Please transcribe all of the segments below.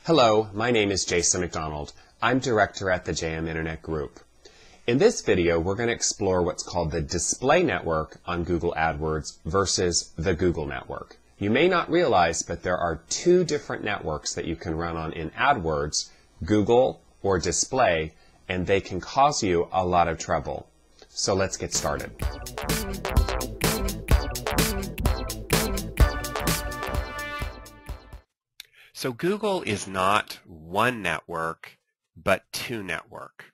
Hello, my name is Jason McDonald. I'm director at the JM Internet Group. In this video, we're going to explore what's called the display network on Google AdWords versus the Google network. You may not realize, but there are two different networks that you can run on in AdWords, Google or display, and they can cause you a lot of trouble. So let's get started. So Google is not one network, but two network.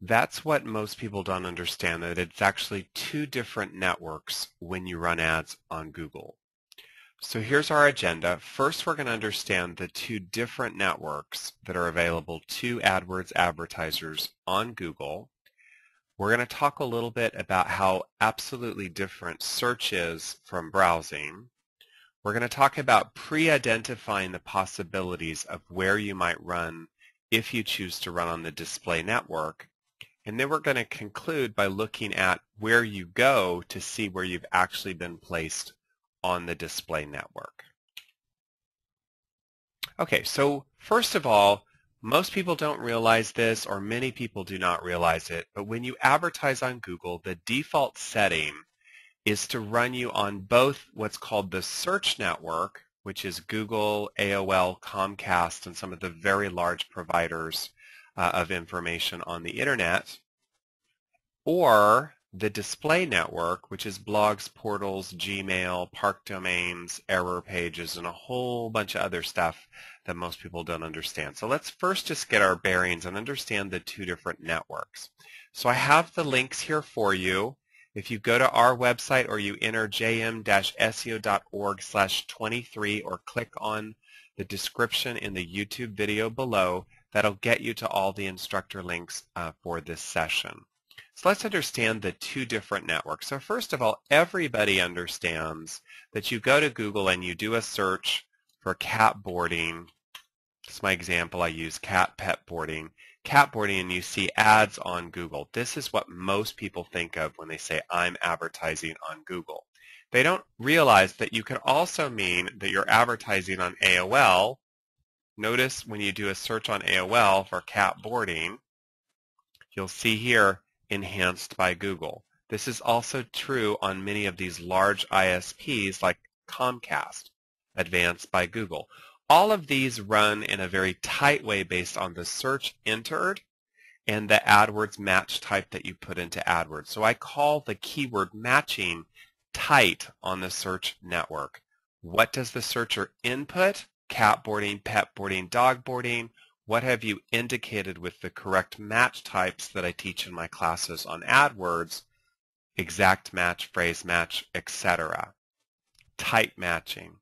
That's what most people don't understand, that it's actually two different networks when you run ads on Google. So here's our agenda. First, we're going to understand the two different networks that are available to AdWords advertisers on Google. We're going to talk a little bit about how absolutely different search is from browsing. We're going to talk about pre-identifying the possibilities of where you might run if you choose to run on the display network. And then we're going to conclude by looking at where you go to see where you've actually been placed on the display network. Okay, so first of all, most people don't realize this, or many people do not realize it, but when you advertise on Google, the default setting is to run you on both what's called the search network, which is Google, AOL, Comcast, and some of the very large providers of information on the internet, or the display network, which is blogs, portals, Gmail, park domains, error pages, and a whole bunch of other stuff that most people don't understand. So let's first just get our bearings and understand the two different networks. So I have the links here for you. If you go to our website or you enter jm-seo.org/23 or click on the description in the YouTube video below, that'll get you to all the instructor links for this session. So let's understand the two different networks. So first of all, everybody understands that you go to Google and you do a search for cat boarding. This is my example. I use cat pet boarding. Cat boarding, and you see ads on Google. This is what most people think of when they say, I'm advertising on Google. They don't realize that you can also mean that you're advertising on AOL. Notice when you do a search on AOL for cat boarding, you'll see here, enhanced by Google. This is also true on many of these large ISPs like Comcast, advanced by Google. All of these run in a very tight way based on the search entered and the AdWords match type that you put into AdWords. So I call the keyword matching tight on the search network. What does the searcher input? Cat boarding, pet boarding, dog boarding. What have you indicated with the correct match types that I teach in my classes on AdWords? Exact match, phrase match, etc. Tight matching.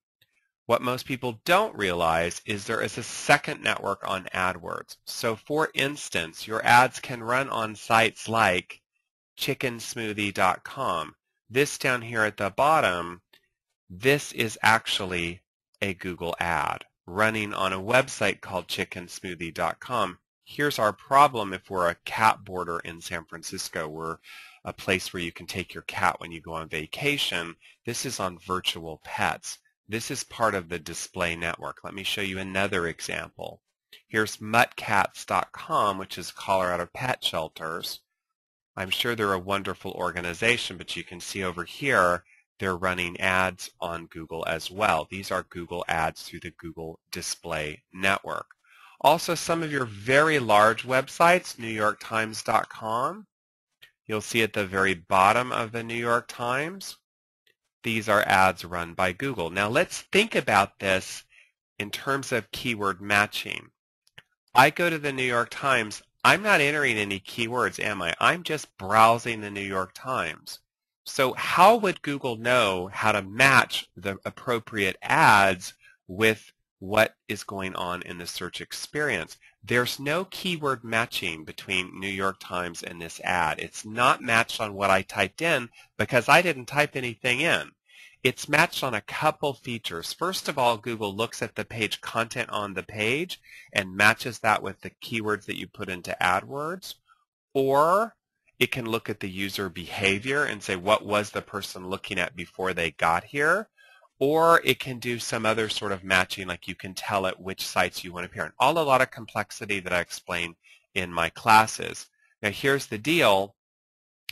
What most people don't realize is there is a second network on AdWords. So for instance, your ads can run on sites like chickensmoothie.com. This down here at the bottom, this is actually a Google ad running on a website called chickensmoothie.com. Here's our problem if we're a cat boarder in San Francisco. We're a place where you can take your cat when you go on vacation. This is on virtual pets. This is part of the display network. Let me show you another example. Here's muttcats.com, which is Colorado Pet Shelters. I'm sure they're a wonderful organization, but you can see over here they're running ads on Google as well. These are Google ads through the Google Display Network. Also, some of your very large websites, NewYorkTimes.com, you'll see at the very bottom of the New York Times, these are ads run by Google. Now let's think about this in terms of keyword matching. I go to the New York Times. I'm not entering any keywords, am I? I'm just browsing the New York Times. So how would Google know how to match the appropriate ads with what is going on in the search experience? There's no keyword matching between New York Times and this ad. It's not matched on what I typed in because I didn't type anything in. It's matched on a couple features. First of all, Google looks at the page content on the page and matches that with the keywords that you put into AdWords, or it can look at the user behavior and say, what was the person looking at before they got here? or it can do some other sort of matching, like you can tell it which sites you want to appear in. All a lot of complexity that I explain in my classes. Now here's the deal.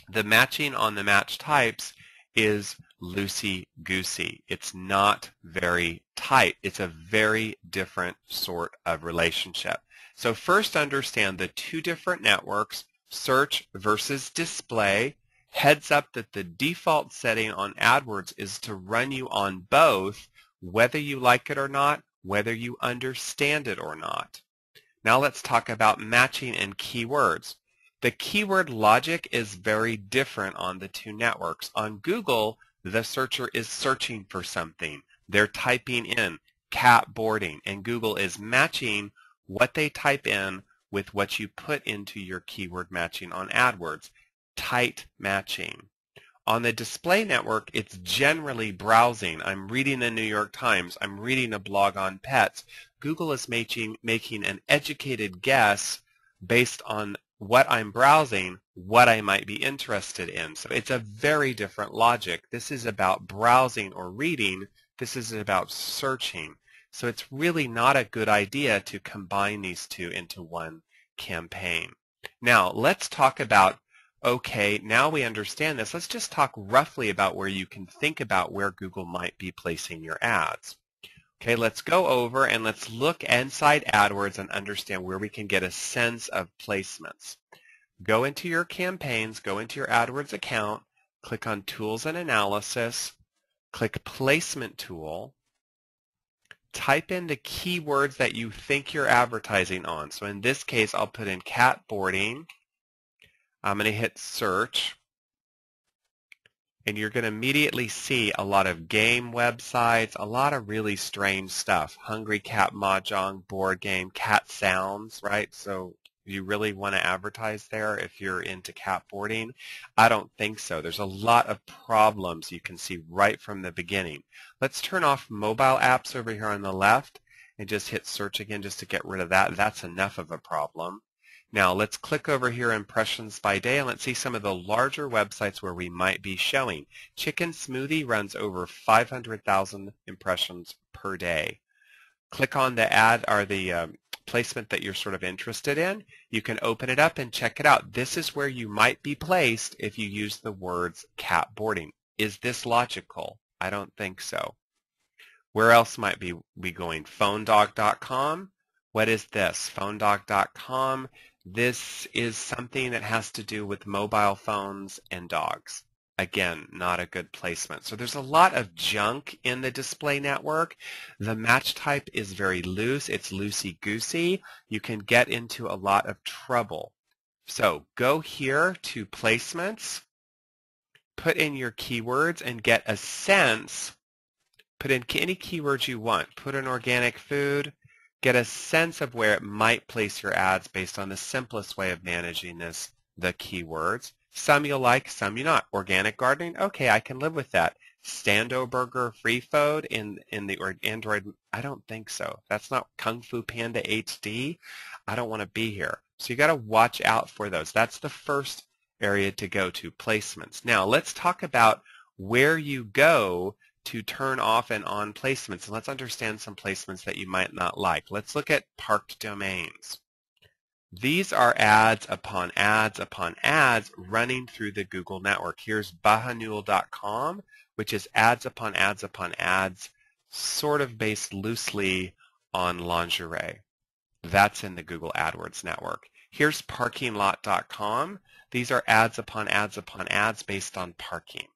The matching on the match types is loosey-goosey. It's not very tight. It's a very different sort of relationship. So first understand the two different networks, search versus display. Heads up that the default setting on AdWords is to run you on both, whether you like it or not, whether you understand it or not. Now let's talk about matching and keywords. The keyword logic is very different on the two networks. On Google, the searcher is searching for something. They're typing in cat boarding, and Google is matching what they type in with what you put into your keyword matching on AdWords. Tight matching. On the display network, it's generally browsing. I'm reading the New York Times. I'm reading a blog on pets. Google is making an educated guess based on what I'm browsing, what I might be interested in. So it's a very different logic. This is about browsing or reading. This is about searching. So it's really not a good idea to combine these two into one campaign. Now let's talk about, okay, now we understand this. Let's just talk roughly about where you can think about where Google might be placing your ads. Okay, let's go over and let's look inside AdWords and understand where we can get a sense of placements. Go into your campaigns, go into your AdWords account, click on Tools and Analysis, click Placement Tool, type in the keywords that you think you're advertising on. So in this case, I'll put in cat boarding. I'm going to hit Search. And you're going to immediately see a lot of game websites, a lot of really strange stuff. Hungry Cat Mahjong, board game, cat sounds, right? So you really want to advertise there if you're into cat boarding? I don't think so. There's a lot of problems you can see right from the beginning. Let's turn off mobile apps over here on the left and just hit search again just to get rid of that. That's enough of a problem. Now let's click over here, impressions by day, and let's see some of the larger websites where we might be showing. Chicken Smoothie runs over 500,000 impressions per day. Click on the ad or the placement that you're sort of interested in. You can open it up and check it out. This is where you might be placed if you use the words cat boarding. Is this logical? I don't think so. Where else might we going? PhoneDog.com. What is this? PhoneDog.com. This is something that has to do with mobile phones and dogs. Again, not a good placement. So there's a lot of junk in the display network. The match type is very loose. It's loosey-goosey. You can get into a lot of trouble. So go here to placements, put in your keywords and get a sense. Put in any keywords you want. Put in organic food. Get a sense of where it might place your ads based on the simplest way of managing this, the keywords. Some you'll like, some you not. Organic gardening, okay, I can live with that. Stando Burger Free Food in the Android, I don't think so. That's not Kung Fu Panda HD. I don't want to be here. So you got to watch out for those. That's the first area to go to, placements. Now let's talk about where you go to turn off and on placements. And let's understand some placements that you might not like. Let's look at parked domains. These are ads upon ads upon ads running through the Google network. Here's Bahanul.com, which is ads upon ads upon ads, sort of based loosely on lingerie. That's in the Google AdWords network. Here's Parkinglot.com. These are ads upon ads upon ads based on parking.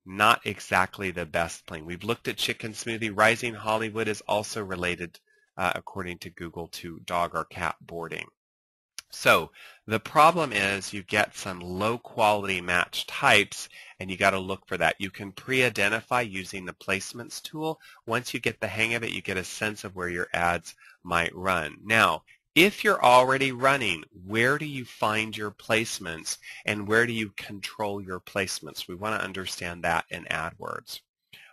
Not exactly the best thing. We've looked at Chicken Smoothie. Rising Hollywood is also related, according to Google, to dog or cat boarding. So the problem is you get some low quality match types and you got to look for that. You can pre-identify using the placements tool. Once you get the hang of it, you get a sense of where your ads might run. Now, if you're already running, where do you find your placements and where do you control your placements? We want to understand that in AdWords.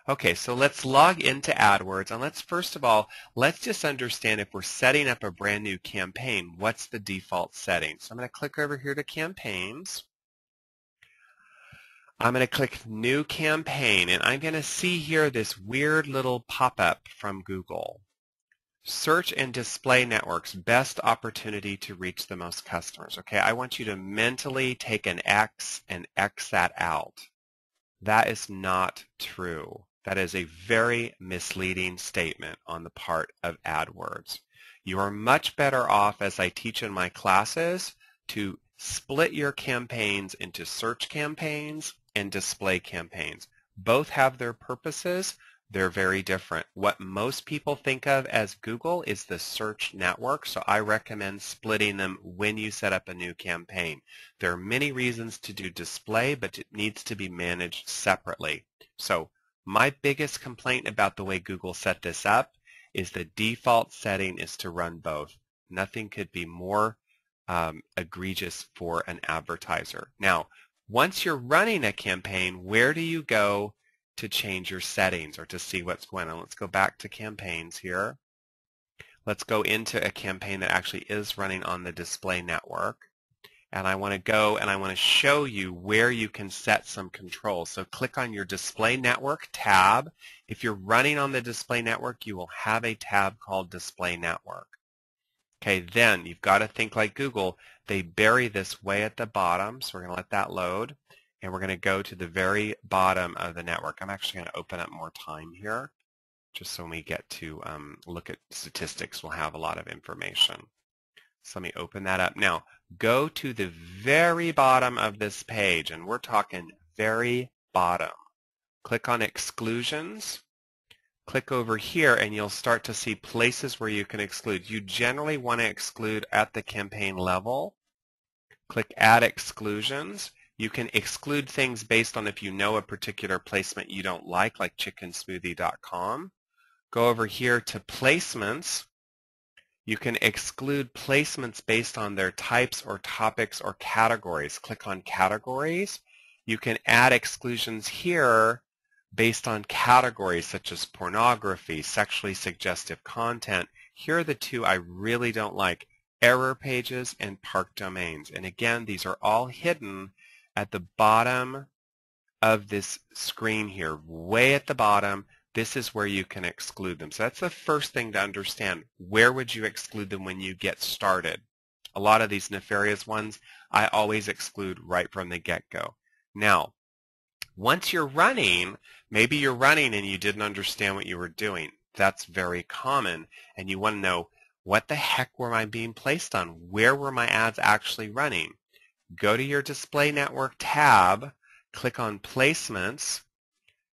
Okay, so let's log into AdWords and first of all, let's just understand if we're setting up a brand new campaign, what's the default setting? So I'm going to click over here to campaigns. I'm going to click New Campaign, and I'm going to see here this weird little pop-up from Google. Search and display networks, best opportunity to reach the most customers. Okay, I want you to mentally take an X and X that out. That is not true. That is a very misleading statement on the part of AdWords. You are much better off, as I teach in my classes, to split your campaigns into search campaigns and display campaigns. Both have their purposes. They're very different. What most people think of as Google is the search network, so I recommend splitting them when you set up a new campaign. There are many reasons to do display, but it needs to be managed separately. So my biggest complaint about the way Google set this up is the default setting is to run both. Nothing could be more egregious for an advertiser. Now, once you're running a campaign, where do you go to change your settings or to see what's going on? Let's go back to campaigns here. Let's go into a campaign that actually is running on the display network. And I want to go and I want to show you where you can set some controls. So click on your display network tab. If you're running on the display network, you will have a tab called display network. Okay, then you've got to think like Google. They bury this way at the bottom, so we're going to let that load. And we're going to go to the very bottom of the network. I'm actually going to open up more time here, just so when we get to look at statistics, we'll have a lot of information. So let me open that up. Now, go to the very bottom of this page, and we're talking very bottom. Click on Exclusions. Click over here, and you'll start to see places where you can exclude. You generally want to exclude at the campaign level. Click Add Exclusions. You can exclude things based on if you know a particular placement you don't like chickensmoothie.com. Go over here to Placements. You can exclude placements based on their types or topics or categories. Click on Categories. You can add exclusions here based on categories such as pornography, sexually suggestive content. Here are the two I really don't like: error pages and park domains. And again, these are all hidden at the bottom of this screen here, way at the bottom. This is where you can exclude them. So that's the first thing to understand. Where would you exclude them when you get started? A lot of these nefarious ones, I always exclude right from the get-go. Now, once you're running, maybe you're running and you didn't understand what you were doing. That's very common, and you want to know, what the heck were I being placed on? Where were my ads actually running? Go to your Display Network tab, click on Placements,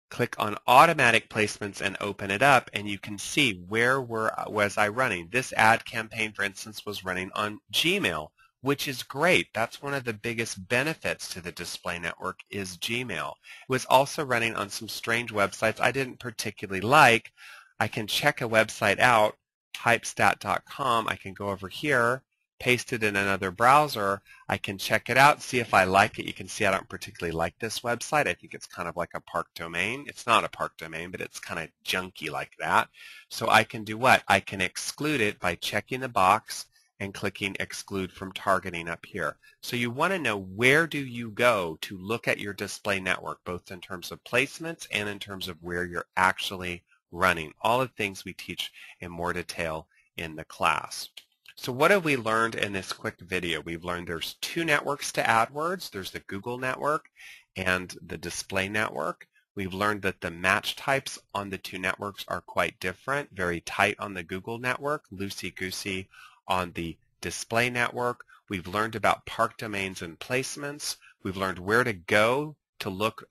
click on Automatic Placements and open it up, and you can see where was I running. This ad campaign, for instance, was running on Gmail, which is great. That's one of the biggest benefits to the Display Network is Gmail. It was also running on some strange websites I didn't particularly like. I can check a website out, hypestat.com. I can go over here, paste it in another browser. I can check it out, see if I like it. You can see I don't particularly like this website. I think it's kind of like a park domain. It's not a park domain, but it's kind of junky like that. So I can do what? I can exclude it by checking the box and clicking Exclude from Targeting up here. So you want to know, where do you go to look at your display network, both in terms of placements and in terms of where you're actually running. All of the things we teach in more detail in the class. So what have we learned in this quick video? We've learned there's two networks to AdWords. There's the Google network and the display network. We've learned that the match types on the two networks are quite different, very tight on the Google network, loosey-goosey on the display network. We've learned about park domains and placements. We've learned where to go to look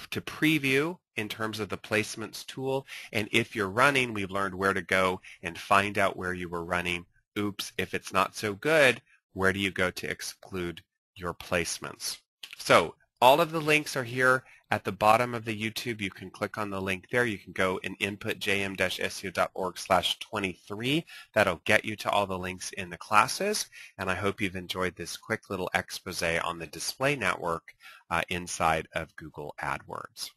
to preview in terms of the placements tool. And if you're running, we've learned where to go and find out where you were running. Oops, if it's not so good, where do you go to exclude your placements? So all of the links are here at the bottom of the YouTube. You can click on the link there. You can go and input jm-seo.org/23. That'll get you to all the links in the classes. And I hope you've enjoyed this quick little expose on the display network inside of Google AdWords.